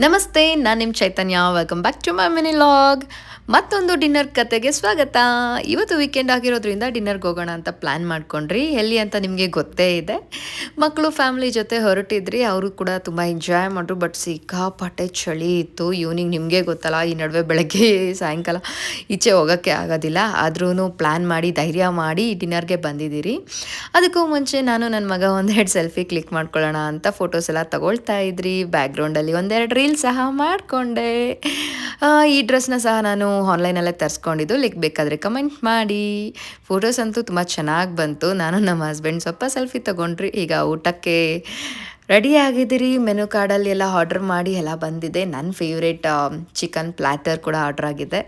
ನಮಸ್ತೆ, ನಾನು ನಿಮ್ಮ Chaitanya. Welcome back to my mini log. ಮತ್ತೊಂದು ಡಿನ್ನರ್ ಕತೆಗೆ ಸ್ವಾಗತ. ಇವತ್ತು ವೀಕೆಂಡ್ ಆಗಿರೋದ್ರಿಂದ ಡಿನ್ನರ್ಗೆ ಹೋಗೋಣ ಅಂತ ಪ್ಲ್ಯಾನ್ ಮಾಡ್ಕೊಂಡ್ರಿ. ಎಲ್ಲಿ ಅಂತ ನಿಮಗೆ ಗೊತ್ತೇ ಇದೆ. ಮಕ್ಕಳು ಫ್ಯಾಮಿಲಿ ಜೊತೆ ಹೊರಟಿದ್ರಿ. ಅವರು ಕೂಡ ತುಂಬ ಎಂಜಾಯ್ ಮಾಡ್ರು. ಬಟ್ ಸಿಕ್ಕಾಪಟ್ಟೆ ಚಳಿ ಇತ್ತು. ಈವ್ನಿಂಗ್ ನಿಮಗೆ ಗೊತ್ತಲ್ಲ, ಈ ನಡುವೆ ಬೆಳಗ್ಗೆ ಸಾಯಂಕಾಲ ಈಚೆ ಹೋಗೋಕ್ಕೆ ಆಗೋದಿಲ್ಲ. ಆದ್ರೂ ಪ್ಲ್ಯಾನ್ ಮಾಡಿ ಧೈರ್ಯ ಮಾಡಿ ಡಿನ್ನರ್ಗೆ ಬಂದಿದ್ದೀರಿ. ಅದಕ್ಕೂ ಮುಂಚೆ ನಾನು ನನ್ನ ಮಗ ಒಂದೆರಡು ಸೆಲ್ಫಿ ಕ್ಲಿಕ್ ಮಾಡ್ಕೊಳ್ಳೋಣ ಅಂತ ಫೋಟೋಸ್ ಎಲ್ಲ ತಗೊಳ್ತಾ ಇದ್ರಿ. ಬ್ಯಾಕ್ಗ್ರೌಂಡಲ್ಲಿ ಒಂದೆರಡು ರೀಲ್ ಸಹ ಮಾಡಿಕೊಂಡೆ. ಈ ಡ್ರೆಸ್ನ ಸಹ ನಾನು ಆನ್ಲೈನಲ್ಲೇ ತರಿಸ್ಕೊಂಡಿದ್ದು. ಲಿಂಕ್ ಬೇಕಾದರೆ ಕಮೆಂಟ್ ಮಾಡಿ. ಫೋಟೋಸ್ ಅಂತೂ ತುಂಬ ಚೆನ್ನಾಗಿ ಬಂತು. ನಾನು ನಮ್ಮ ಹಸ್ಬೆಂಡ್ ಸ್ವಲ್ಪ ಸೆಲ್ಫಿ ತೊಗೊಂಡ್ರಿ. ಈಗ ಊಟಕ್ಕೆ ರೆಡಿ ಆಗಿದ್ದೀರಿ. ಮೆನು ಕಾರ್ಡಲ್ಲಿ ಎಲ್ಲ ಆರ್ಡ್ರ್ ಮಾಡಿ ಎಲ್ಲ ಬಂದಿದೆ. ನನ್ನ ಫೇವ್ರೇಟ್ ಚಿಕನ್ ಪ್ಲ್ಯಾಟರ್ ಕೂಡ ಆರ್ಡ್ರ್ ಆಗಿದೆ.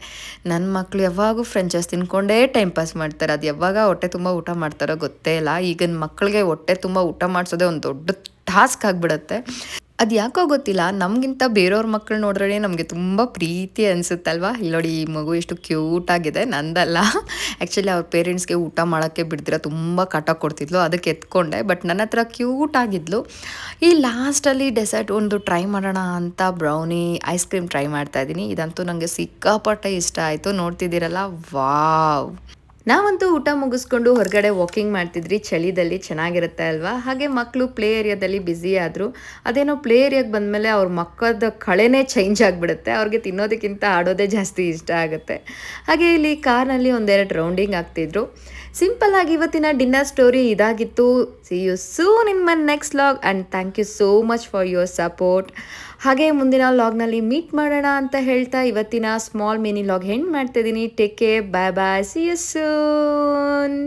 ನನ್ನ ಮಕ್ಕಳು ಯಾವಾಗೂ ಫ್ರೆಂಚಸ್ ತಿನ್ಕೊಂಡೇ ಟೈಮ್ ಪಾಸ್ ಮಾಡ್ತಾರೆ. ಅದು ಯಾವಾಗ ಹೊಟ್ಟೆ ತುಂಬ ಊಟ ಮಾಡ್ತಾರೋ ಗೊತ್ತೇ ಇಲ್ಲ. ಈಗಿನ ಮಕ್ಕಳಿಗೆ ಹೊಟ್ಟೆ ತುಂಬ ಊಟ ಮಾಡಿಸೋದೇ ಒಂದು ದೊಡ್ಡ ಟಾಸ್ಕ್ ಆಗಿಬಿಡುತ್ತೆ. ಅದು ಯಾಕೋ ಗೊತ್ತಿಲ್ಲ, ನಮಗಿಂತ ಬೇರೆಯವ್ರ ಮಕ್ಕಳು ನೋಡ್ರೇ ನಮಗೆ ತುಂಬ ಪ್ರೀತಿ ಅನಿಸುತ್ತಲ್ವ. ಇಲ್ಲಿ ನೋಡಿ, ಈ ಮಗು ಎಷ್ಟು ಕ್ಯೂಟಾಗಿದೆ. ನಂದಲ್ಲ, ಆ್ಯಕ್ಚುಲಿ ಅವ್ರ ಪೇರೆಂಟ್ಸ್ಗೆ ಊಟ ಮಾಡೋಕ್ಕೆ ಬಿಡ್ದಿರ ತುಂಬ ಕಾಟ ಕೊಡ್ತಿದ್ಲು. ಅದಕ್ಕೆ ಎತ್ಕೊಂಡೆ. ಬಟ್ ನನ್ನ ಹತ್ರ ಕ್ಯೂಟಾಗಿದ್ಲು. ಈ ಲಾಸ್ಟಲ್ಲಿ ಡೆಸರ್ಟ್ ಒಂದು ಟ್ರೈ ಮಾಡೋಣ ಅಂತ ಬ್ರೌನಿ ಐಸ್ ಕ್ರೀಮ್ ಟ್ರೈ ಮಾಡ್ತಾಯಿದ್ದೀನಿ. ಇದಂತೂ ನನಗೆ ಸಿಕ್ಕಾಪಟ್ಟೆ ಇಷ್ಟ ಆಯಿತು. ನೋಡ್ತಿದ್ದೀರಲ್ಲ, ವಾವ್! ನಾವಂತೂ ಊಟ ಮುಗಿಸ್ಕೊಂಡು ಹೊರಗಡೆ ವಾಕಿಂಗ್ ಮಾಡ್ತಿದ್ರಿ. ಚಳಿದಲ್ಲಿ ಚೆನ್ನಾಗಿರುತ್ತೆ ಅಲ್ವಾ. ಹಾಗೆ ಮಕ್ಕಳು ಪ್ಲೇ ಏರಿಯಾದಲ್ಲಿ ಬ್ಯುಸಿ ಆದರು. ಅದೇನೋ ಪ್ಲೇ ಏರಿಯಾಗೆ ಬಂದಮೇಲೆ ಅವ್ರ ಮಕ್ಕದ ಕಳೆನೇ ಚೇಂಜ್ ಆಗಿಬಿಡುತ್ತೆ. ಅವ್ರಿಗೆ ತಿನ್ನೋದಕ್ಕಿಂತ ಆಡೋದೇ ಜಾಸ್ತಿ ಇಷ್ಟ ಆಗುತ್ತೆ. ಹಾಗೆ ಇಲ್ಲಿ ಕಾರ್ನಲ್ಲಿ ಒಂದೆರಡು ರೌಂಡಿಂಗ್ ಆಗ್ತಿದ್ರು. ಸಿಂಪಲ್ ಆಗಿ ಇವತ್ತಿನ ಡಿನ್ನರ್ ಸ್ಟೋರಿ ಇದಾಗಿತ್ತು. See you soon in my next log and thank you so much for your support. ಹಾಗೆ ಮುಂದಿನ ಲಾಗ್ನಲ್ಲಿ ಮೀಟ್ ಮಾಡೋಣ ಅಂತ ಹೇಳ್ತಾ ಇವತ್ತಿನ ಸ್ಮಾಲ್ ಮಿನಿ ಲಾಗ್ ಹೆಂಡ್ ಮಾಡ್ತಿದ್ದೀನಿ. Take care, bye bye, see you soon.